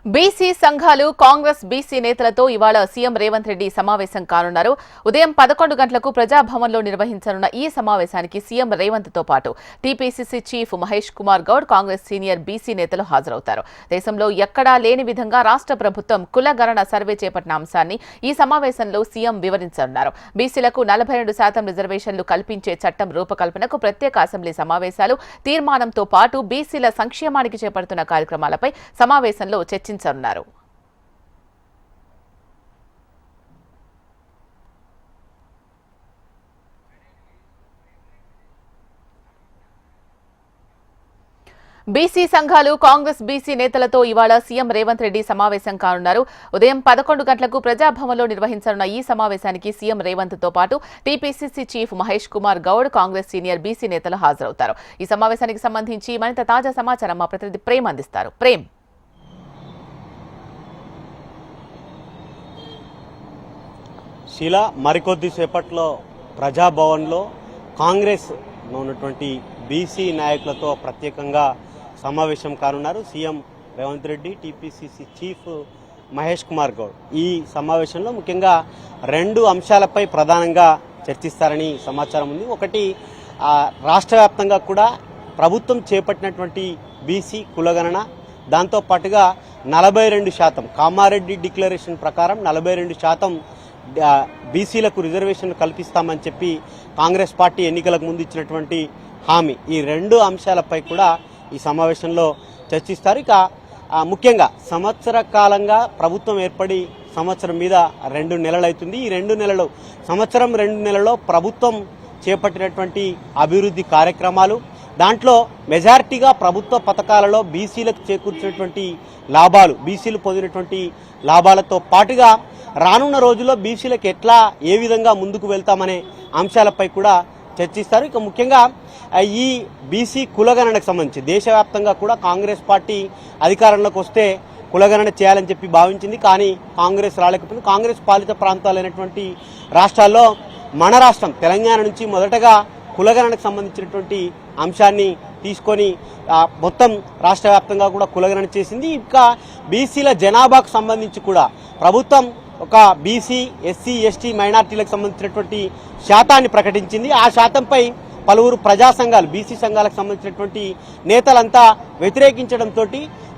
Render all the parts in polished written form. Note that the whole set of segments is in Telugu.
బీసీ సంఘాలు కాంగ్రెస్ బీసీ నేతలతో ఇవాళ సీఎం రేవంత్ రెడ్డి సమావేశం కానున్నారు. ఉదయం 11 గంటలకు ప్రజాభవన్లో నిర్వహించనున్న ఈ సమావేశానికి సీఎం రేవంత్ తో పాటు TPCC chief Mahesh Kumar Goud, Congress senior BC నేతలు హాజరవుతారు. దేశంలో ఎక్కడా లేని విధంగా రాష్ట్ర ప్రభుత్వం కులగణన సర్వే చేపట్టిన అంశాన్ని ఈ సమావేశంలో సీఎం వివరించనున్నారు. బీసీలకు 42% రిజర్వేషన్లు కల్పించే చట్టం రూపకల్పనకు ప్రత్యేక అసెంబ్లీ సమావేశాలు, తీర్మానంతో పాటు బీసీల సంక్షేమానికి చేపడుతున్న కార్యక్రమాలపై సమావేశంలో చర్చించారు. బీసీ సంఘాలు కాంగ్రెస్ బీసీ నేతలతో ఇవాళ సీఎం రేవంత్ రెడ్డి సమావేశం కానున్నారు. ఉదయం 11 గంటలకు ప్రజాభవన్లో నిర్వహించనున్న ఈ సమావేశానికి సీఎం రేవంత్ తో పాటు TPCC chief Mahesh Kumar Goud, Congress senior BC నేతలు హాజరవుతారు. ఈ సమావేశానికి సంబంధించి మరింత తాజా సమాచారం మా ప్రతినిధి ప్రేమ్ అందిస్తారు. ప్రేమ్. శిలా మరికొద్ది సేపట్లో ప్రజాభవన్లో కాంగ్రెస్ ఉన్నటువంటి బీసీ నాయకులతో ప్రత్యేకంగా సమావేశం కానున్నారు CM Revanth Reddy, TPCC chief Mahesh Kumar Goud. ఈ సమావేశంలో ముఖ్యంగా 2 అంశాలపై ప్రధానంగా చర్చిస్తారని సమాచారం ఉంది. ఒకటి, రాష్ట్ర వ్యాప్తంగా కూడా ప్రభుత్వం చేపట్టినటువంటి బీసీ కులగణన, దాంతోపాటుగా 42% కామారెడ్డి డిక్లరేషన్ ప్రకారం 42% బీసీలకు రిజర్వేషన్లు కల్పిస్తామని చెప్పి కాంగ్రెస్ పార్టీ ఎన్నికలకు ముందు ఇచ్చినటువంటి హామీ, ఈ 2 అంశాలపై కూడా ఈ సమావేశంలో చర్చిస్తారు. ఇక ముఖ్యంగా సంవత్సర కాలంగా ప్రభుత్వం ఏర్పడి సంవత్సరం మీద 2 నెలలు అవుతుంది. ఈ 2 నెలలు, సంవత్సరం 2 నెలల్లో ప్రభుత్వం చేపట్టినటువంటి అభివృద్ధి కార్యక్రమాలు, దాంట్లో మెజారిటీగా ప్రభుత్వ పథకాలలో బీసీలకు చేకూర్చినటువంటి లాభాలు, బీసీలు పొందినటువంటి లాభాలతో పాటుగా రానున్న రోజుల్లో బీసీలకు ఎట్లా ఏ విధంగా ముందుకు వెళ్తామనే అంశాలపై కూడా చర్చిస్తారు. ఇక ముఖ్యంగా ఈ బీసీ కులగణనకు సంబంధించి దేశవ్యాప్తంగా కూడా కాంగ్రెస్ పార్టీ అధికారంలోకి వస్తే కులగణన చేయాలని చెప్పి భావించింది. కానీ కాంగ్రెస్ రాలేకపోయింది. కాంగ్రెస్ పాలిత ప్రాంతాలైనటువంటి రాష్ట్రాల్లో మన రాష్ట్రం తెలంగాణ నుంచి మొదటగా కులగణనకు సంబంధించినటువంటి అంశాన్ని తీసుకొని మొత్తం రాష్ట్ర వ్యాప్తంగా కూడా కులగణన చేసింది. ఇంకా బీసీల జనాభాకు సంబంధించి కూడా ప్రభుత్వం ఒక బీసీ, ఎస్సీ, ఎస్టీ, మైనార్టీలకు సంబంధించినటువంటి శాతాన్ని ప్రకటించింది. ఆ శాతంపై పలువురు ప్రజా సంఘాలు, బీసీ సంఘాలకు సంబంధించినటువంటి నేతలంతా వ్యతిరేకించడంతో,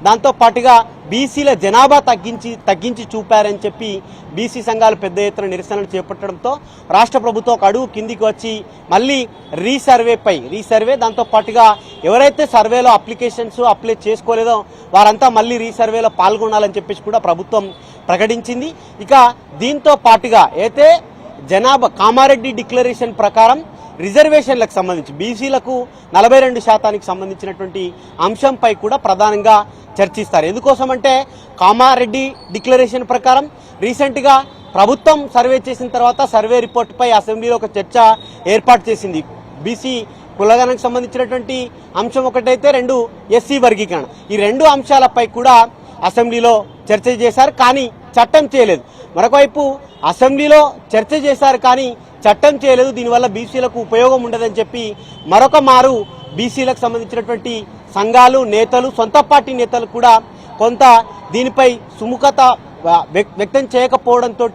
దాంతో పాటుగా బీసీల జనాభా తగ్గించి చూపారని చెప్పి బీసీ సంఘాలు పెద్ద ఎత్తున నిరసనలు చేపట్టడంతో రాష్ట్ర ప్రభుత్వం ఒక అడుగు కిందికి వచ్చి మళ్ళీ రీసర్వే, దాంతో పాటుగా ఎవరైతే సర్వేలో అప్లికేషన్స్ అప్లై చేసుకోలేదో వారంతా మళ్ళీ రీసర్వేలో పాల్గొనాలని చెప్పేసి కూడా ప్రభుత్వం ప్రకటించింది. ఇక దీంతో పాటుగా అయితే జనాభా కామారెడ్డి డిక్లరేషన్ ప్రకారం రిజర్వేషన్లకు సంబంధించి బీసీలకు 42% సంబంధించినటువంటి అంశంపై కూడా ప్రధానంగా చర్చిస్తారు. ఎందుకోసమంటే కామారెడ్డి డిక్లరేషన్ ప్రకారం రీసెంట్గా ప్రభుత్వం సర్వే చేసిన తర్వాత సర్వే రిపోర్టుపై అసెంబ్లీలో ఒక చర్చ ఏర్పాటు చేసింది. బీసీ కులగణనకు సంబంధించినటువంటి అంశం ఒకటైతే 2 ఎస్సీ వర్గీకరణ, ఈ 2 అంశాలపై కూడా అసెంబ్లీలో చర్చ చేశారు, కానీ చట్టం చేయలేదు. మరొకవైపు అసెంబ్లీలో చర్చ చేశారు కానీ చట్టం చేయలేదు, దీనివల్ల బీసీలకు ఉపయోగం ఉండదని చెప్పి మరొక మారు బీసీలకు సంబంధించినటువంటి సంఘాలు, నేతలు, సొంత పార్టీ నేతలు కూడా కొంత దీనిపై సుముఖత వ్యక్తం చేయకపోవడంతో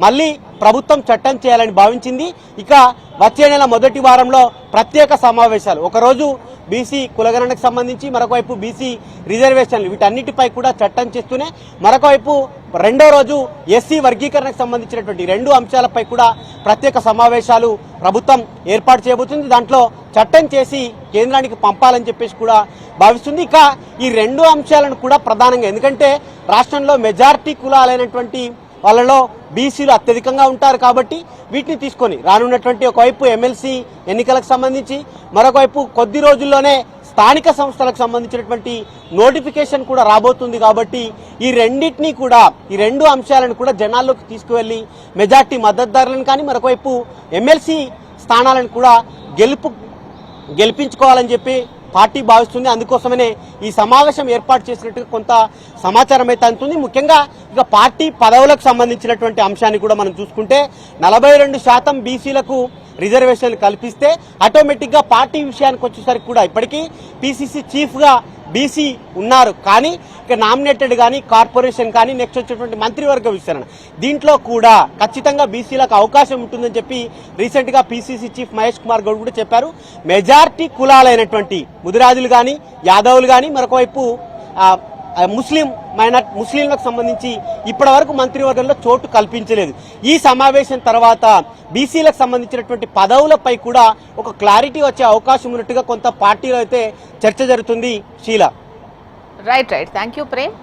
మళ్ళీ ప్రభుత్వం చట్టం చేయాలని భావించింది. ఇక వచ్చే నెల మొదటి వారంలో ప్రత్యేక సమావేశాలు, ఒకరోజు బీసీ కులగణనకు సంబంధించి, మరొకవైపు బీసీ రిజర్వేషన్లు, వీటన్నిటిపై కూడా చట్టం చేస్తూనే మరొకవైపు రెండో రోజు ఎస్సీ వర్గీకరణకు సంబంధించినటువంటి 2 అంశాలపై కూడా ప్రత్యేక సమావేశాలు ప్రభుత్వం ఏర్పాటు చేయబోతుంది. దాంట్లో చట్టం చేసి కేంద్రానికి పంపాలని చెప్పేసి కూడా భావిస్తుంది. ఇక ఈ 2 అంశాలను కూడా ప్రధానంగా, ఎందుకంటే రాష్ట్రంలో మెజారిటీ కులాలైనటువంటి వాళ్ళలో బీసీలు అత్యధికంగా ఉంటారు కాబట్టి వీటిని తీసుకొని రానున్నటువంటి ఒకవైపు ఎమ్మెల్సీ ఎన్నికలకు సంబంధించి, మరొకవైపు కొద్ది రోజుల్లోనే స్థానిక సంస్థలకు సంబంధించినటువంటి నోటిఫికేషన్ కూడా రాబోతుంది. కాబట్టి ఈ 2 అంశాలను కూడా జనాల్లోకి తీసుకువెళ్లి మెజార్టీ మద్దతుదారులను కానీ, మరొకవైపు ఎమ్మెల్సీ స్థానాలను కూడా గెలిపించుకోవాలని చెప్పి పార్టీ భావిస్తుంది. అందుకోసమనే ఈ సమావేశం ఏర్పాటు చేసినట్టుగా కొంత సమాచారం అయితే అందుతుంది. ముఖ్యంగా ఇక పార్టీ పదవులకు సంబంధించినటువంటి అంశాన్ని కూడా మనం చూసుకుంటే 42% బీసీలకు రిజర్వేషన్లు కల్పిస్తే ఆటోమేటిక్గా పార్టీ విషయానికి వచ్చేసరికి కూడా ఇప్పటికీ పిసిసి చీఫ్గా బీసీ ఉన్నారు, కానీ ఇక నామినేటెడ్ కానీ కార్పొరేషన్ కానీ నెక్స్ట్ వచ్చేటువంటి మంత్రివర్గ విస్తరణ దీంట్లో కూడా ఖచ్చితంగా బీసీలకు అవకాశం ఉంటుందని చెప్పి రీసెంట్గా పిసిసి చీఫ్ మహేష్ కుమార్ గౌడ్ కూడా చెప్పారు. మెజార్టీ కులాలైనటువంటి ముదిరాజులు కానీ యాదవులు కానీ మరొకవైపు ముస్లింలకు సంబంధించి ఇప్పటి వరకు మంత్రివర్గంలో చోటు కల్పించలేదు. ఈ సమావేశం తర్వాత బీసీలకు సంబంధించినటువంటి పదవులపై కూడా ఒక క్లారిటీ వచ్చే అవకాశం ఉన్నట్టుగా కొంత పార్టీలో అయితే చర్చ జరుగుతుంది. Sheela. Right. Thank you Prem.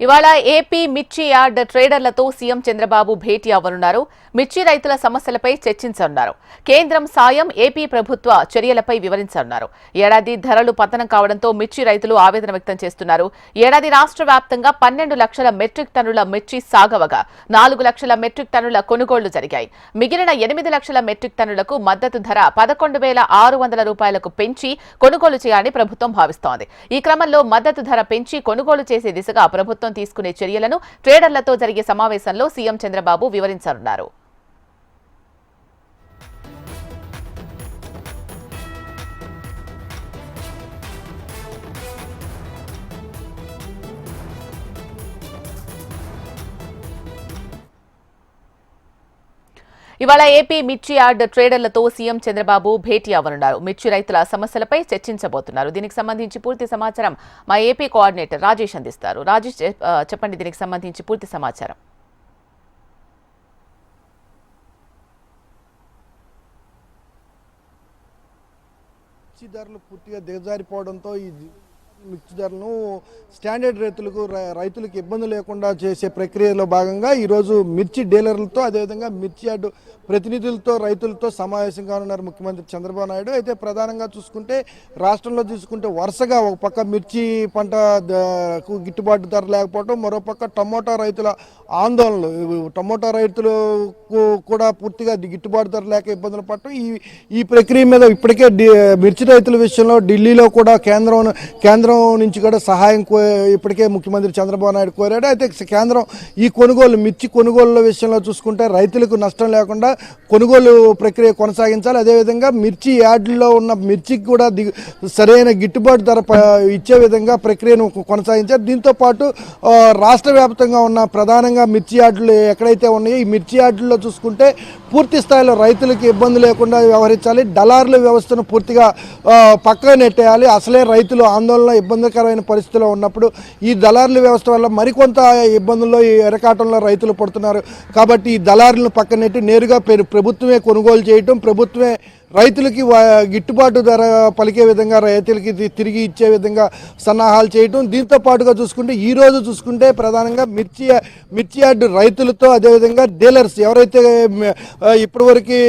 ఇవాళ ఏపీ మిర్చి యార్డ్ ట్రేడర్లతో సీఎం చంద్రబాబు భేటీ అవ్వనున్నారు. మిర్చి రైతుల సమస్యలపై చర్చించనున్నారు. కేంద్రం సాయం, ఏపీ ప్రభుత్వ చర్యలపై వివరించనున్నారు. ఏడాది ధరలు పతనం కావడంతో మిర్చి రైతులు ఆవేదన వ్యక్తం చేస్తున్నారు. ఏడాది రాష్ట్ర వ్యాప్తంగా 12 లక్షల మెట్రిక్ టన్నుల మిర్చి సాగవగా 4 లక్షల మెట్రిక్ టన్నుల కొనుగోళ్లు జరిగాయి. మిగిలిన 8 లక్షల మెట్రిక్ టన్నులకు మద్దతు ధర 11,600 రూపాయలకు పెంచి కొనుగోలు చేయాలని ప్రభుత్వం భావిస్తోంది. ఈ క్రమంలో మద్దతు ధర పెంచి కొనుగోలు చేసే దిశగా ప్రభుత్వం తీసుకునే చర్యలను ట్రేడర్లతో జరిగే సమావేశంలో సీఎం చంద్రబాబు వివరించనున్నారు. ఇవాళ ఏపీ మిర్చి యార్డ్ ట్రేడర్లతో సీఎం చంద్రబాబు భేటీ అవ్వనున్నారు. మిర్చి రైతుల సమస్యలపై చర్చించబోతున్నారు. దీనికి సంబంధించి పూర్తి సమాచారం మా ఏపీ కోఆర్డినేటర్ రాజేష్ అందిస్తారు. రాజేష్, చెప్పండి, దీనికి సంబంధించి పూర్తి సమాచారం. మిర్చి ధరలు పూర్తిగా దిగజారిపోవడంతో ఈ మిర్చి ధరలను స్టాండర్డ్ రైతులకు ఇబ్బంది లేకుండా చేసే ప్రక్రియలో భాగంగా ఈరోజు మిర్చి డీలర్లతో అదేవిధంగా మిర్చి యార్డు ప్రతినిధులతో రైతులతో సమావేశం కానున్నారు ముఖ్యమంత్రి చంద్రబాబు నాయుడు. అయితే ప్రధానంగా చూసుకుంటే రాష్ట్రంలో చూసుకుంటే వరుసగా ఒక పక్క మిర్చి పంటకు గిట్టుబాటు ధర లేకపోవడం, మరోపక్క టమోటా రైతుల ఆందోళనలు, టమోటా రైతులకు కూడా పూర్తిగా గిట్టుబాటు ధర లేక ఇబ్బందులు పడటం, ఈ ప్రక్రియ మీద ఇప్పటికే మిర్చి రైతుల విషయంలో ఢిల్లీలో కూడా కేంద్రం నుంచి కూడా సహాయం ఇప్పటికే ముఖ్యమంత్రి చంద్రబాబు నాయుడు కోరాడు. అయితే కేంద్రం ఈ మిర్చి కొనుగోళ్ల విషయంలో చూసుకుంటే రైతులకు నష్టం లేకుండా కొనుగోలు ప్రక్రియ కొనసాగించాలి. అదేవిధంగా మిర్చి యార్డుల్లో ఉన్న మిర్చికి కూడా సరైన గిట్టుబాటు ధర ఇచ్చే విధంగా ప్రక్రియను కొనసాగించారు. దీంతో పాటు రాష్ట్ర వ్యాప్తంగా ఉన్న ప్రధానంగా మిర్చి యార్డులు ఎక్కడైతే ఉన్నాయో ఈ మిర్చి యార్డుల్లో చూసుకుంటే పూర్తి స్థాయిలో రైతులకు ఇబ్బంది లేకుండా వ్యవహరించాలి. దళారుల వ్యవస్థను పూర్తిగా పక్కన నెట్టేయాలి. అసలే రైతులు ఆందోళన ఇబ్బందికరమైన పరిస్థితిలో ఉన్నప్పుడు ఈ దళారుల వ్యవస్థ వల్ల మరికొంత ఇబ్బందుల్లో ఈ ఎరకాటంలో రైతులు పడుతున్నారు. కాబట్టి ఈ దళారులను పక్కన నెట్టి నేరుగా ప్రభుత్వమే కొనుగోలు చేయటం, ప్రభుత్వమే రైతులకి గిట్టుబాటు ధర పలికే విధంగా రైతులకి తిరిగి ఇచ్చే విధంగా సన్నాహాలు చేయటం. దీంతో పాటుగా చూసుకుంటే ఈరోజు చూసుకుంటే ప్రధానంగా మిర్చి యార్డు రైతులతో అదేవిధంగా డీలర్స్ ఎవరైతే ఇప్పటివరకు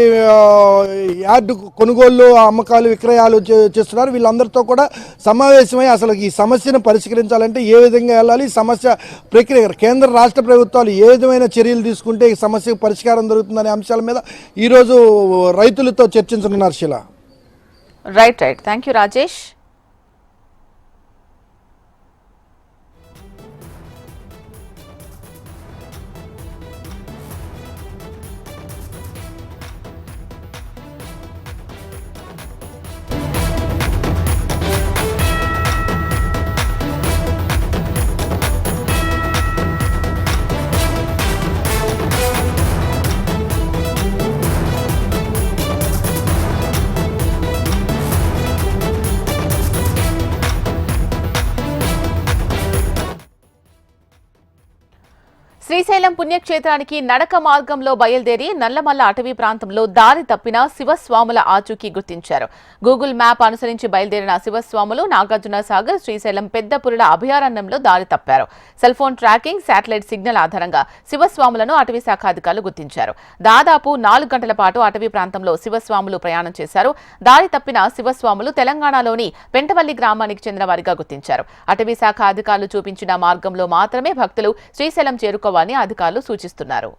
యార్డు కొనుగోళ్లు అమ్మకాలు విక్రయాలు చేస్తున్నారు వీళ్ళందరితో కూడా సమావేశమై అసలు ఈ సమస్యను పరిష్కరించాలంటే ఏ విధంగా వెళ్ళాలి, సమస్య ప్రక్రియ కేంద్ర రాష్ట్ర ప్రభుత్వాలు ఏ విధమైన చర్యలు తీసుకుంటే ఈ సమస్యకు పరిష్కారం దొరుకుతుందనే అంశాల మీద ఈరోజు రైతులతో చర్చించారు. Right. Thank you Rajesh. Srisailam పుణ్యక్షేత్రానికి నడక మార్గంలో బయలుదేరి నల్లమల్ల అటవీ ప్రాంతంలో దారి తప్పిన శివస్వాముల ఆచూకీ గుర్తించారు. గూగుల్ మ్యాప్ అనుసరించి బయలుదేరిన శివస్వాములు నాగార్జున సాగర్ శ్రీశైలం పెద్దపురుల అభయారణ్యంలో దారి తప్పారు. Cell phone tracking, satellite signal ఆధారంగా శివస్వాములను అటవీ శాఖ అధికారులు గుర్తించారు. దాదాపు 4 గంటల పాటు అటవీ ప్రాంతంలో శివస్వాములు ప్రయాణం చేశారు. దారి తప్పిన శివస్వాములు తెలంగాణలోని పెంటవల్లి గ్రామానికి చెందిన వారిగా గుర్తించారు. అటవీ శాఖ అధికారులు చూపించిన మార్గంలో మాత్రమే భక్తులు శ్రీశైలం చేరుకోవాలని అధికారులు సూచిస్తున్నారు.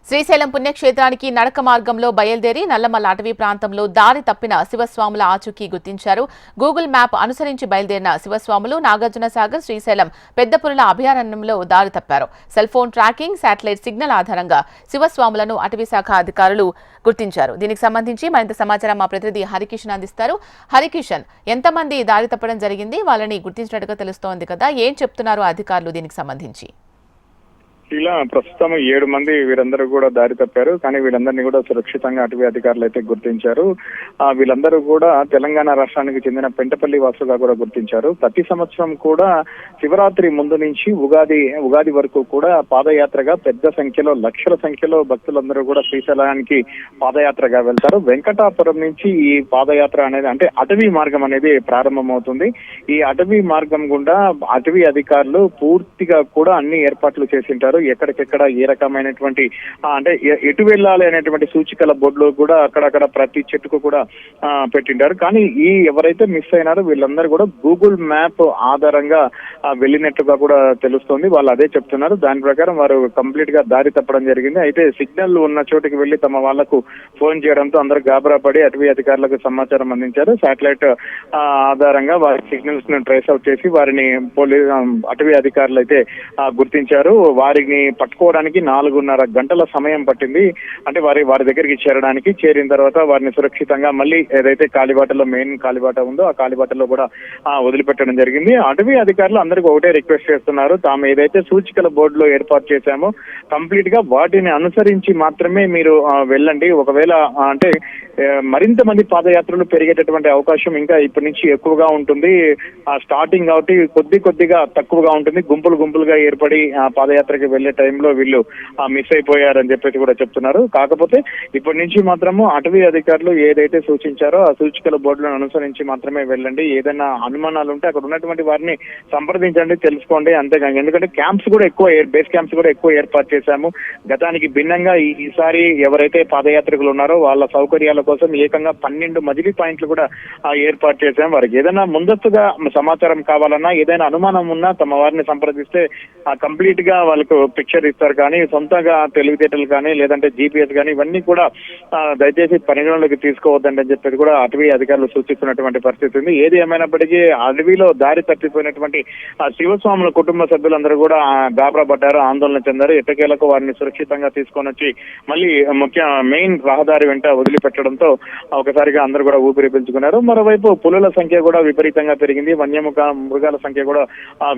శ్రీశైలం పుణ్యక్షేత్రానికి నడక మార్గంలో బయలుదేరి నల్లమల్ల అటవీ ప్రాంతంలో దారి తప్పిన శివస్వాముల ఆచూకీ గుర్తించారు. గూగుల్ మ్యాప్ అనుసరించి బయలుదేరిన శివస్వాములు నాగార్జున సాగర్ శ్రీశైలం పెద్దపురుల అభయారణ్యంలో దారి తప్పారు. Cell phone tracking, satellite signal ఆధారంగా శివస్వాములను అటవీ శాఖ అధికారులు గుర్తించారు. దీనికి సంబంధించి మరింత సమాచారం మా ప్రతినిధి హరికిషన్ అందిస్తారు. హరికిషన్, ఎంతమంది దారి తప్పడం జరిగింది? వాళ్ళని గుర్తించినట్టుగా తెలుస్తోంది కదా, ఏం చెప్తున్నారు అధికారులు దీనికి సంబంధించి? ఇలా ప్రస్తుతం 7 మంది వీరందరూ కూడా దారి తప్పారు. కానీ వీళ్ళందరినీ కూడా సురక్షితంగా అటవీ అధికారులు అయితే గుర్తించారు. వీళ్ళందరూ కూడా తెలంగాణ రాష్ట్రానికి చెందిన పెంటపల్లి వాసుగా కూడా గుర్తించారు. ప్రతి సంవత్సరం కూడా శివరాత్రి ముందు నుంచి ఉగాది వరకు కూడా పాదయాత్రగా పెద్ద సంఖ్యలో, లక్షల సంఖ్యలో భక్తులందరూ కూడా శ్రీశైలానికి పాదయాత్రగా వెళ్తారు. వెంకటాపురం నుంచి ఈ పాదయాత్ర అనేది, అంటే అటవీ మార్గం అనేది ప్రారంభమవుతుంది. ఈ అటవీ మార్గం గుండా అటవీ అధికారులు పూర్తిగా కూడా అన్ని ఏర్పాట్లు చేసింటారు. ఎక్కడికెక్కడ ఏ రకమైనటువంటి అంటే ఎటు వెళ్ళాలి అనేటువంటి సూచికల బోర్డులు కూడా అక్కడక్కడ ప్రతి చెట్టుకు కూడా పెట్టింటారు. కానీ ఎవరైతే మిస్ అయినారో వీళ్ళందరూ కూడా గూగుల్ మ్యాప్ ఆధారంగా వెళ్ళినట్టుగా కూడా తెలుస్తోంది. వాళ్ళు అదే చెప్తున్నారు. దాని ప్రకారం వారు కంప్లీట్ గా దారి తప్పడం జరిగింది. అయితే సిగ్నల్ ఉన్న చోటికి వెళ్లి తమ వాళ్లకు ఫోన్ చేయడంతో అందరూ గాబరా పడి అటవీ అధికారులకు సమాచారం అందించారు. శాటిలైట్ ఆధారంగా వారి సిగ్నల్స్ ను ట్రేస్ అవుట్ చేసి వారిని అటవీ అధికారులు అయితే గుర్తించారు. వారిని పట్టుకోవడానికి 4.5 గంటల సమయం పట్టింది. అంటే వారి దగ్గరికి చేరిన తర్వాత వారిని సురక్షితంగా మళ్ళీ ఏదైతే కాలిబాటలో మెయిన్ కాలిబాట ఉందో ఆ కాలిబాటలో కూడా వదిలిపెట్టడం జరిగింది. అటవీ అధికారులు అందరికీ ఒకటే రిక్వెస్ట్ చేస్తున్నారు. తాము ఏదైతే సూచికల బోర్డులో ఏర్పాటు చేశామో కంప్లీట్ గా వాటిని అనుసరించి మాత్రమే మీరు వెళ్ళండి. ఒకవేళ అంటే మరింత మంది పాదయాత్రలు పెరిగేటటువంటి అవకాశం ఇంకా ఇప్పటి నుంచి ఎక్కువగా ఉంటుంది. స్టార్టింగ్ కాబట్టి కొద్దిగా తక్కువగా ఉంటుంది. గుంపులుగా ఏర్పడి పాదయాత్రకి వెళ్లే టైంలో వీళ్ళు మిస్ అయిపోయారని చెప్పేసి కూడా చెప్తున్నారు. కాకపోతే ఇప్పటి నుంచి మాత్రము అటవీ అధికారులు ఏదైతే సూచించారో ఆ సూచికల బోర్డులను అనుసరించి మాత్రమే వెళ్ళండి. ఏదైనా అనుమానాలు ఉంటే అక్కడ ఉన్నటువంటి వారిని సంప్రదించండి, తెలుసుకోండి. అంతేకాదు, ఎందుకంటే క్యాంప్స్ కూడా బేస్ క్యాంప్స్ కూడా ఎక్కువ ఏర్పాటు చేశాము. గతానికి భిన్నంగా ఈసారి ఎవరైతే పాదయాత్రికులు ఉన్నారో వాళ్ళ సౌకర్యాల కోసం ఏకంగా 12 మజిలీ పాయింట్లు కూడా ఏర్పాటు చేశాం. వారికి ఏదైనా ముందస్తుగా సమాచారం కావాలన్నా, ఏదైనా అనుమానం ఉన్నా తమ వారిని సంప్రదిస్తే కంప్లీట్ గా వాళ్ళకు పిక్చర్ ఇస్తారు. కానీ సొంతంగా తెలివితేటలు కానీ లేదంటే జీపీఎస్ కానీ ఇవన్నీ కూడా దయచేసి పరిగణలోకి తీసుకోవద్దండి అని చెప్పేసి కూడా అటవీ అధికారులు సూచిస్తున్నటువంటి పరిస్థితి ఉంది. ఏది ఏమైనప్పటికీ అడవిలో దారి తప్పిపోయినటువంటి శివస్వాముల కుటుంబ సభ్యులందరూ కూడా గాబరా పడ్డారు, ఆందోళన చెందారు. ఎట్టకేలకు వారిని సురక్షితంగా తీసుకొని వచ్చి మళ్ళీ మెయిన్ రహదారి వెంట వదిలిపెట్టడంతో ఒకసారిగా అందరూ కూడా ఊపిరి పీల్చుకున్నారు. మరోవైపు పులుల సంఖ్య కూడా విపరీతంగా పెరిగింది. మృగాల సంఖ్య కూడా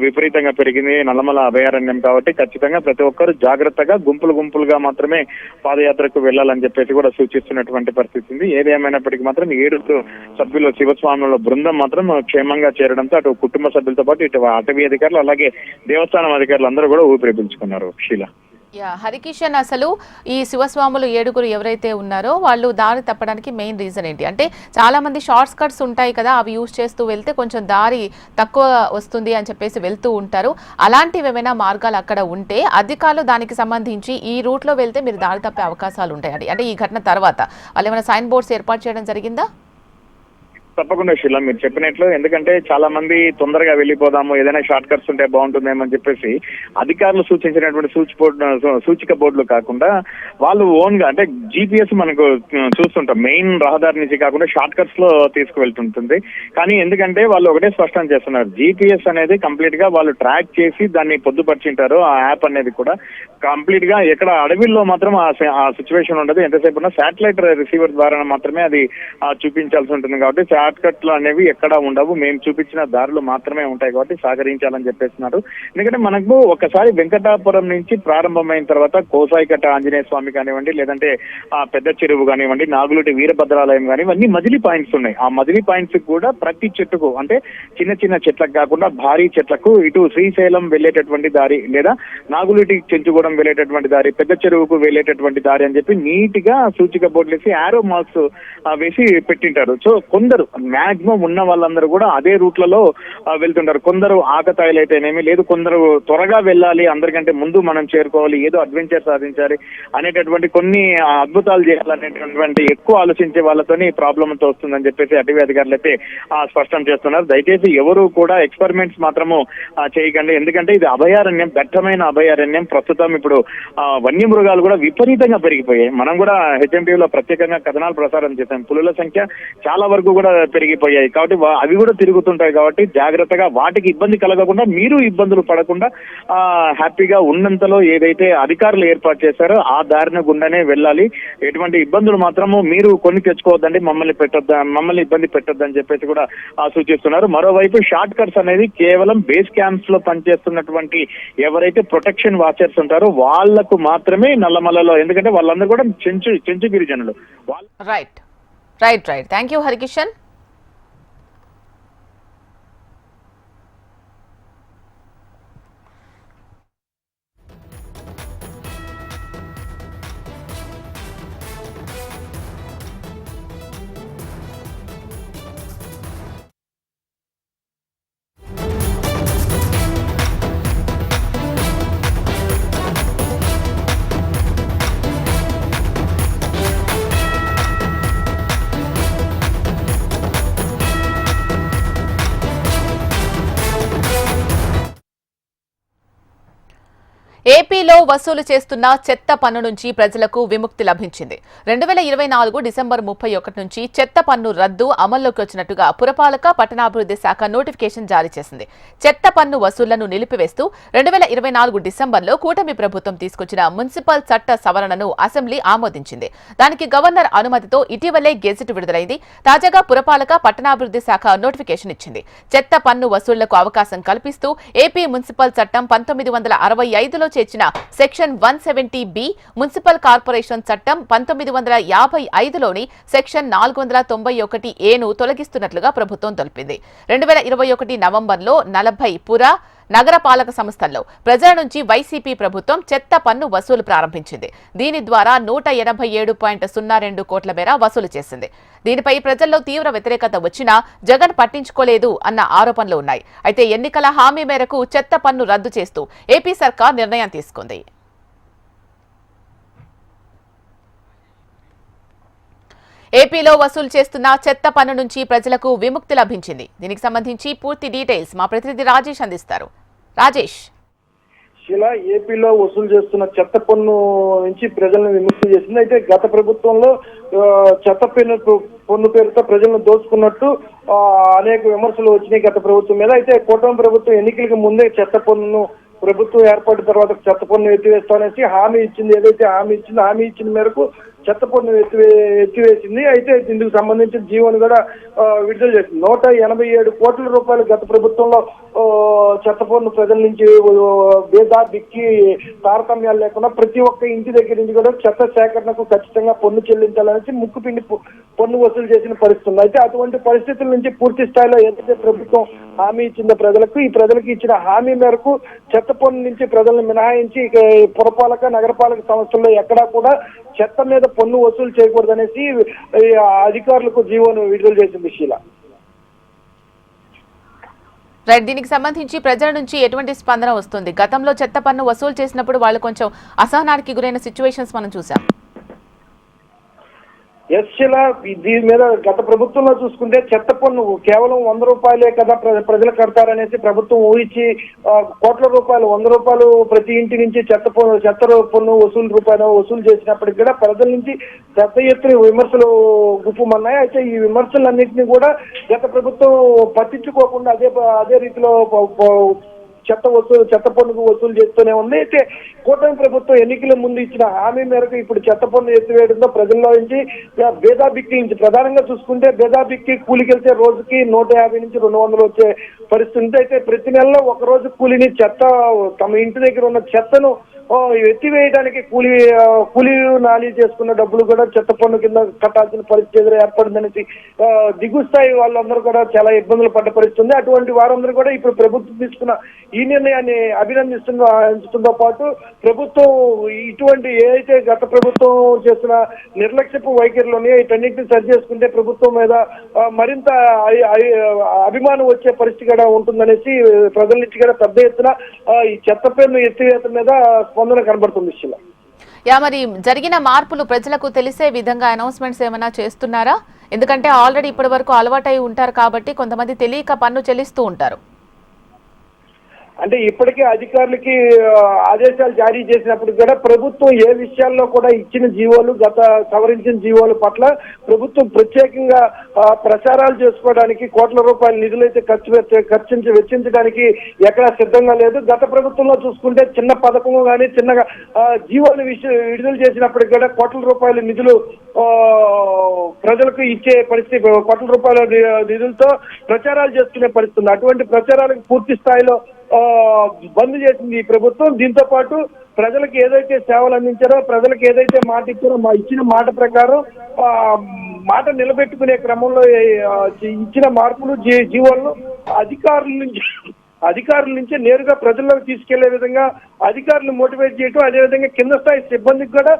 విపరీతంగా పెరిగింది నల్లమల అభయారణ్యం కాబట్టి ఖచ్చితంగా ప్రతి ఒక్కరు జాగ్రత్తగా గుంపులుగా మాత్రమే పాదయాత్రకు వెళ్లాలని చెప్పేసి కూడా సూచిస్తున్నటువంటి పరిస్థితి ఉంది. ఏది ఏమైనప్పటికీ మాత్రం 7 సభ్యుల శివస్వాముల బృందం మాత్రం క్షేమంగా చేరడంతో అటు కుటుంబ సభ్యులతో పాటు ఇటు అటవీ అధికారులు అలాగే దేవస్థానం అధికారులు అందరూ కూడా ఊపిరి పీల్చుకున్నారు. షీలా, హరికిషన్, అసలు ఈ శివస్వాములు 7 ఎవరైతే ఉన్నారో వాళ్ళు దారి తప్పడానికి మెయిన్ రీజన్ ఏంటి? అంటే చాలా మంది షార్ట్ కట్స్ ఉంటాయి కదా, అవి యూజ్ చేస్తూ వెళ్తే కొంచెం దారి తక్కువ వస్తుంది అని చెప్పేసి వెళ్తూ ఉంటారు. అలాంటివి ఏమైనా మార్గాలు అక్కడ ఉంటే అధికారులు దానికి సంబంధించి ఈ రూట్లో వెళ్తే మీరు దారి తప్పే అవకాశాలు ఉంటాయండి. అంటే ఈ ఘటన తర్వాత వాళ్ళు ఏమైనా సైన్ బోర్డ్స్ ఏర్పాటు చేయడం జరిగిందా? తప్పకుండా శిలా, మీరు చెప్పినట్లు, ఎందుకంటే చాలా మంది తొందరగా వెళ్ళిపోదాము, ఏదైనా షార్ట్ కట్స్ ఉంటే బాగుంటుందేమో అని చెప్పేసి అధికారులు సూచించినటువంటి సూచిక బోర్డులు కాకుండా వాళ్ళు ఓన్ గా, అంటే జీపీఎస్ మనకు చూస్తుంటాం మెయిన్ రహదారి నుంచి కాకుండా షార్ట్ కట్స్ లో తీసుకువెళ్తుంటుంది. కానీ ఎందుకంటే వాళ్ళు ఒకటే స్పష్టం చేస్తున్నారు, జీపీఎస్ అనేది కంప్లీట్ గా వాళ్ళు ట్రాక్ చేసి దాన్ని పొద్దుపరిచింటారు. ఆ యాప్ అనేది కూడా కంప్లీట్ గా ఎక్కడ అడవిల్లో మాత్రం ఆ సిచ్యువేషన్ ఉండదు. ఎంతసేపు ఉన్నా శాటిలైట్ రిసీవర్ ద్వారా మాత్రమే అది చూపించాల్సి ఉంటుంది. కాబట్టి షార్ట్ కట్లు అనేవి ఎక్కడా ఉండవు, మేము చూపించిన దారులు మాత్రమే ఉంటాయి కాబట్టి సహకరించాలని చెప్పేస్తున్నారు. ఎందుకంటే మనకు ఒకసారి వెంకటాపురం నుంచి ప్రారంభమైన తర్వాత కోసాయికట్ట ఆంజనేయ స్వామి కానివ్వండి, లేదంటే ఆ పెద్ద చెరువు కానివ్వండి, నాగులుటి వీరభద్రాలయం కానివ్వండి, మజిలీ పాయింట్స్ ఉన్నాయి. ఆ మజిలీ పాయింట్స్ కూడా ప్రతి చెట్టుకు అంటే చిన్న చిన్న చెట్లకు కాకుండా భారీ చెట్లకు ఇటు శ్రీశైలం వెళ్లేటటువంటి దారి, లేదా నాగులుటి చెంచుగూడెం వెళ్లేటటువంటి దారి, పెద్ద చెరువుకు వెళ్లేటటువంటి దారి అని చెప్పి నీట్ గా సూచిక బోర్డులు వేసి ఆరో మార్క్స్ వేసి పెట్టింటారు. సో కొందరు మాక్సిమం ఉన్న వాళ్ళందరూ కూడా అదే రూట్లలో వెళ్తుంటారు. కొందరు ఆకతాయిలు అయితేనేమి, లేదు కొందరు త్వరగా వెళ్ళాలి, అందరికంటే ముందు మనం చేరుకోవాలి, ఏదో అడ్వెంచర్ సాధించాలి అనేటటువంటి కొన్ని అద్భుతాలు చేయాలనేటటువంటి ఎక్కువ ఆలోచించే వాళ్ళతోని ప్రాబ్లం తో వస్తుందని చెప్పేసి అటవీ అధికారులు అయితే స్పష్టం చేస్తున్నారు. దయచేసి ఎవరు కూడా ఎక్స్పెరిమెంట్స్ మాత్రము చేయకండి. ఎందుకంటే ఇది అభయారణ్యం, దట్టమైన అభయారణ్యం. ప్రస్తుతం ఇప్పుడు వన్యమృగాలు కూడా విపరీతంగా పెరిగిపోయాయి. మనం కూడా హెచ్ఎంటీవీలో ప్రత్యేకంగా కథనాలు ప్రసారం చేశాం. పులుల సంఖ్య చాలా వరకు కూడా పెరిగిపోయాయి కాబట్టి అవి కూడా తిరుగుతుంటాయి. కాబట్టి జాగ్రత్తగా వాటికి ఇబ్బంది కలగకుండా, మీరు ఇబ్బందులు పడకుండా హ్యాపీగా ఉన్నంతలో ఏదైతే అధికారులు ఏర్పాటు చేశారో ఆ దారిన గుండానే వెళ్ళాలి. ఎటువంటి ఇబ్బందులు మాత్రము మీరు కొని తెచ్చుకోవద్దండి, మమ్మల్ని ఇబ్బంది పెట్టొద్దని చెప్పేసి కూడా సూచిస్తున్నారు. మరోవైపు షార్ట్ కట్స్ అనేది కేవలం బేస్ క్యాంప్స్ లో పనిచేస్తున్నటువంటి ఎవరైతే ప్రొటెక్షన్ వాచర్స్ ఉంటారో వాళ్లకు మాత్రమే నల్లమల్లలో, ఎందుకంటే వాళ్ళందరూ కూడా చెంచు గిరిజనులు. Right right right thank you Harikishan. ఏపీలో వసూలు చేస్తున్న చెత్త పన్ను నుంచి ప్రజలకు విముక్తి లభించింది. 2024 డిసెంబర్ 31 నుంచి చెత్త పన్ను రద్దు అమల్లోకి వచ్చినట్టుగా పురపాలక పట్టణాభివృద్ధి శాఖ నోటిఫికేషన్ జారీ చేసింది. చెత్త పన్ను వసూళ్లను నిలిపివేస్తూ 2024 డిసెంబర్లో కూటమి ప్రభుత్వం తీసుకొచ్చిన మున్సిపల్ చట్ట సవరణను అసెంబ్లీ ఆమోదించింది. దానికి గవర్నర్ అనుమతితో ఇటీవలే గెజిట్ విడుదలైంది. తాజాగా పురపాలక పట్టణాభివృద్ధి శాఖ నోటిఫికేషన్ ఇచ్చింది. చెత్త పన్ను వసూళ్లకు అవకాశం కల్పిస్తూ ఏపీ మున్సిపల్ చట్టం 1965లో చేర్చిన సెక్షన్ 170B, మున్సిపల్ కార్పొరేషన్ చట్టం 1955లోని సెక్షన్ 491A తొలగిస్తున్నట్లుగా ప్రభుత్వం తెలిపింది. 2021 నవంబర్లో 40 పుర నగరపాలక సంస్థల్లో ప్రజల నుంచి వైసీపీ ప్రభుత్వం చెత్త పన్ను వసూలు ప్రారంభించింది. దీని ద్వారా 187.02 కోట్ల మేర వసూలు చేసింది. దీనిపై ప్రజల్లో తీవ్ర వ్యతిరేకత వచ్చినా జగన్ పట్టించుకోలేదు అన్న ఆరోపణలు ఉన్నాయి. అయితే ఎన్నికల హామీ మేరకు చెత్త పన్ను రద్దు చేస్తూ ఏపీ సర్కార్ నిర్ణయం తీసుకుంది. ఏపీలో వసూలు చేస్తున్న చెత్త పన్ను నుంచి ప్రజలకు విముక్తి లభించింది. దీనికి సంబంధించి పూర్తి డీటెయిల్స్ మా ప్రతినిధి రాజేష్ అందిస్తారు. రాజేష్, ఇలా ఏపీలో వసూలు చేస్తున్న చెత్త పన్ను నుంచి ప్రజలను విముక్తి చేసింది. అయితే గత ప్రభుత్వంలో చెత్త పన్ను పేరుతో ప్రజలను దోచుకున్నట్టు అనేక విమర్శలు వచ్చినాయి గత ప్రభుత్వం మీద. అయితే కూటమి ప్రభుత్వం ఎన్నికలకు ముందే చెత్త పన్నును ప్రభుత్వం ఏర్పడిన తర్వాత చెత్త పన్ను ఎత్తివేస్తామనేసి హామీ ఇచ్చింది. ఏదైతే హామీ ఇచ్చిన మేరకు చెత్త పన్ను ఎత్తివేసింది. అయితే ఇందుకు సంబంధించిన జీవోను కూడా విడుదల చేసింది. 187 కోట్ల రూపాయలు గత ప్రభుత్వంలో చెత్త పన్ను ప్రజల నుంచి భేదా దిక్కి తారతమ్యాలు లేకుండా ప్రతి ఒక్క ఇంటి దగ్గర నుంచి కూడా చెత్త సేకరణకు ఖచ్చితంగా పన్ను చెల్లించాలనేసి ముక్కుపిండి పన్ను వసూలు చేసిన పరిస్థితి ఉంది. అయితే అటువంటి పరిస్థితుల నుంచి పూర్తి స్థాయిలో ఏదైతే ప్రభుత్వం హామీ ఇచ్చిందో ఈ ప్రజలకు ఇచ్చిన హామీ మేరకు చెత్త పన్ను నుంచి ప్రజలను మినహాయించి పురపాలక నగరపాలక సంస్థల్లో ఎక్కడా కూడా చెత్త మీద పన్ను వసూలు చేయకూడదనేసి అధికారులకు జీవోను విడుదల చేసింది శీలా. రైట్, దీనికి సంబంధించి ప్రజల నుంచి ఎటువంటి స్పందన వస్తుంది? గతంలో చెత్త పన్ను వసూలు చేసినప్పుడు వాళ్ళు కొంచెం అసహనానికి గురైన సిచ్యువేషన్స్ మనం చూసాం. శీలా, దీని మీద గత ప్రభుత్వంలో చూసుకుంటే చెత్త పన్ను కేవలం 100 రూపాయలే కదా ప్రజలు కడతారనేసి ప్రభుత్వం ఊహించి కోట్ల రూపాయలు 100 రూపాయలు ప్రతి ఇంటి నుంచి చెత్త పన్ను వసూలు చేసినప్పటికీ కూడా ప్రజల నుంచి పెద్ద ఎత్తున విమర్శలు గుప్పమన్నాయి. అయితే ఈ విమర్శలన్నింటినీ కూడా గత ప్రభుత్వం పట్టించుకోకుండా అదే రీతిలో చెత్త పన్నుకు వసూలు చేస్తూనే ఉంది. అయితే కూటమి ప్రభుత్వం ఎన్నికల ముందు ఇచ్చిన హామీ మేరకు ఇప్పుడు చెత్త పన్ను ఎత్తివేయడంతో ప్రజల్లో నుంచి భేదాభిక్కి నుంచి ప్రధానంగా చూసుకుంటే భేదాభిక్కి కూలికెళ్తే రోజుకి 150 నుంచి 200 వచ్చే పరిస్థితి. అయితే ప్రతి నెలలో ఒక రోజు కూలిని తమ ఇంటి దగ్గర ఉన్న చెత్తను ఎత్తివేయడానికి కూలీ నాలి చేసుకున్న డబ్బులు కూడా చెత్త పన్ను కింద కట్టాల్సిన పరిస్థితి ఏర్పడిందనేసి దిగువ స్థాయి వాళ్ళందరూ కూడా చాలా ఇబ్బందులు పడ్డ పరిస్థితి. అటువంటి వారందరూ కూడా ఇప్పుడు ప్రభుత్వం తీసుకున్న ఈ నిర్ణయాన్ని అభినందిస్తుందో పాటు ప్రభుత్వం ఇటువంటి ఏదైతే గత ప్రభుత్వం చేసిన నిర్లక్ష్యపు వైఖరిలోనే వీటన్నింటినీ సరి చేసుకుంటే ప్రభుత్వం మీద మరింత అభిమానం వచ్చే పరిస్థితి కూడా ఉంటుందనేసి ప్రజల నుంచి కూడా పెద్ద ఎత్తున ఈ చెత్త పన్ను ఎత్తివేత మీద స్పందన కనబడుతుంది. మరి జరిగిన మార్పులు ప్రజలకు తెలిసే విధంగా అనౌన్స్మెంట్స్ ఏమైనా చేస్తున్నారా? ఎందుకంటే ఆల్రెడీ ఇప్పటి వరకు అలవాటై ఉంటారు కాబట్టి కొంతమంది తెలియక పన్ను చెల్లిస్తూ ఉంటారు. అంటే ఇప్పటికే అధికారులకి ఆదేశాలు జారీ చేసినప్పుడు కూడా ప్రభుత్వం ఏ విషయాల్లో కూడా ఇచ్చిన జీవోలు సవరించిన జీవోల పట్ల ప్రభుత్వం ప్రత్యేకంగా ప్రచారాలు చేసుకోవడానికి కోట్ల రూపాయల నిధులైతే వెచ్చించడానికి ఎక్కడా సిద్ధంగా లేదు. గత ప్రభుత్వంలో చూసుకుంటే చిన్న పథకం కానీ చిన్నగా జీవోలు విడుదల చేసినప్పటికీ కూడా కోట్ల రూపాయల నిధులు ప్రజలకు ఇచ్చే పరిస్థితి, కోట్ల రూపాయల నిధులతో ప్రచారాలు చేసుకునే పరిస్థితి. అటువంటి ప్రచారాలకు పూర్తి స్థాయిలో బంద్ చేసింది ఈ ప్రభుత్వం. దీంతో పాటు ప్రజలకు ఏదైతే సేవలు అందించారో, ప్రజలకు ఏదైతే మాట ఇచ్చారో ఇచ్చిన మాట ప్రకారం మాట నిలబెట్టుకునే క్రమంలో ఇచ్చిన మార్పులు జీవోలను అధికారుల నుంచి నేరుగా ప్రజల్లోకి తీసుకెళ్లే విధంగా అధికారులు మోటివేట్ చేయడం, అదేవిధంగా కింద స్థాయి సిబ్బందికి కూడా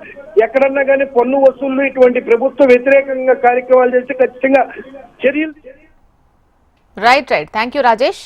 ఎక్కడన్నా కానీ పన్ను వసూళ్లు ఇటువంటి ప్రభుత్వ వ్యతిరేకంగా కార్యక్రమాలు చేస్తే ఖచ్చితంగా చర్యలు. Right. Thank you Rajesh.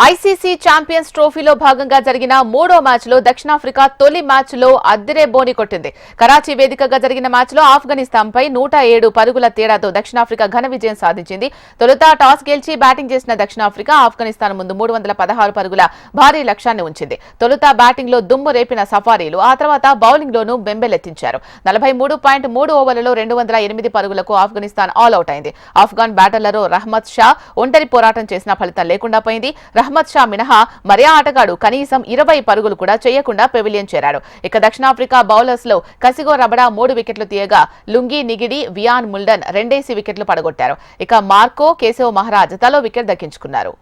ICC champions ట్రోఫీలో భాగంగా జరిగిన 3వ మ్యాచ్లో దక్షిణాఫ్రికా తొలి మ్యాచ్లో అద్దరే బోని కొట్టింది. కరాచీ వేదికగా జరిగిన మ్యాచ్లో ఆఫ్ఘనిస్తాన్పై 107 పరుగుల తేడాతో దక్షిణాఫ్రికా ఘన విజయం సాధించింది. తొలుత టాస్ గెలిచి బ్యాటింగ్ చేసిన దక్షిణాఫ్రికా ఆఫ్ఘనిస్తాన్ ముందు 316 పరుగుల భారీ లక్ష్యాన్ని ఉంచింది. తొలుత బ్యాటింగ్లో దుమ్ము రేపిన సఫారీలు ఆ తర్వాత బౌలింగ్లోనూ బెంబెలెత్తించారు. 43.3 ఓవర్లలో 208 పరుగులకు ఆఫ్ఘనిస్తాన్ ఆల్అౌట్ అయింది. ఆఫ్ఘాన్ బ్యాటర్లలో రహ్మద్ షా ఒంటరి పోరాటం చేసిన ఫలితం లేకుండా పోయింది. రహ్మద్ షా మినహా మరే ఆటగాడు కనీసం 20 పరుగులు కూడా చేయకుండా పెవిలియన్ చేరాడు. ఇక దక్షిణాఫ్రికా బౌలర్స్ లో కసిగో రబడా 3 వికెట్లు తీయగా లుంగి నిగిడి, వియాన్ ముల్డన్ 2 వికెట్లు పడగొట్టారు. ఇక మార్కో కేశవ్ మహారాజ్ తలో వికెట్ దక్కించుకున్నారు.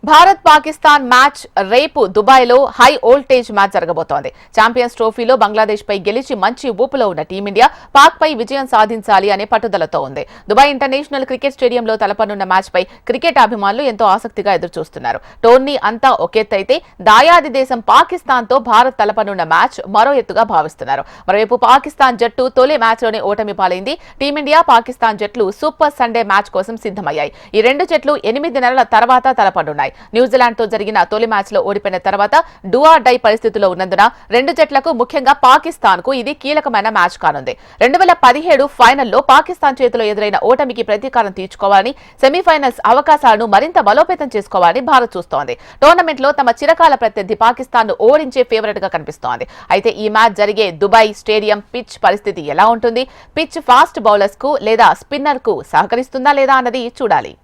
భారత్ పాకిస్తాన్ మ్యాచ్ రేపు దుబాయ్లో హై వోల్టేజ్ మ్యాచ్ జరగబోతోంది. ఛాంపియన్స్ ట్రోఫీలో బంగ్లాదేశ్ పై గెలిచి మంచి ఊపులో ఉన్న టీమిండియా పాక్ పై విజయం సాధించాలి అనే పట్టుదలతో ఉంది. దుబాయ్ ఇంటర్నేషనల్ క్రికెట్ స్టేడియంలో తలపనున్న మ్యాచ్ పై క్రికెట్ అభిమానులు ఎంతో ఆసక్తిగా ఎదురుచూస్తున్నారు. టోర్నీ అంతా ఒకెత్తైతే దాయాది దేశం పాకిస్తాన్ తో భారత్ తలపనున్న మ్యాచ్ మరో ఎత్తుగా భావిస్తున్నారు. మరోవైపు పాకిస్తాన్ జట్టు తొలి మ్యాచ్లోనే ఓటమి పాలైంది. టీమిండియా పాకిస్తాన్ జట్లు సూపర్ సండే మ్యాచ్ కోసం సిద్ధమయ్యాయి. ఈ 2 జట్లు 8 నెలల తర్వాత తలపనున్నాయి. న్యూజిలాండ్ తో జరిగిన తొలి మ్యాచ్ లో ఓడిపోయిన తర్వాత డూ ఆర్ డై పరిస్థితిలో ఉన్నందున 2 జట్లకు ముఖ్యంగా పాకిస్తాన్ కు ఇది కీలకమైన మ్యాచ్ కానుంది. 2017 ఫైనల్లో పాకిస్తాన్ చేతిలో ఎదురైన ఓటమికి ప్రతీకారం తీర్చుకోవాలని, సెమీఫైనల్స్ అవకాశాలను మరింత బలోపేతం చేసుకోవాలని భారత్ చూస్తోంది. టోర్నమెంట్ లో తమ చిరకాల ప్రత్యర్థి పాకిస్తాన్ ను ఓడించే ఫేవరెట్ గా కనిపిస్తోంది. అయితే ఈ మ్యాచ్ జరిగే దుబాయ్ స్టేడియం పిచ్ పరిస్థితి ఎలా ఉంటుంది? పిచ్ ఫాస్ట్ బౌలర్స్ కు లేదా స్పిన్నర్ కు సహకరిస్తుందా లేదా అన్నది చూడాలి.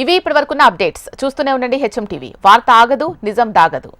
ఇవి ఇప్పటివరకున్న అప్డేట్స్. చూస్తూనే ఉండండి హెచ్ఎం టీవీ. వార్త ఆగదు, నిజం దాగదు.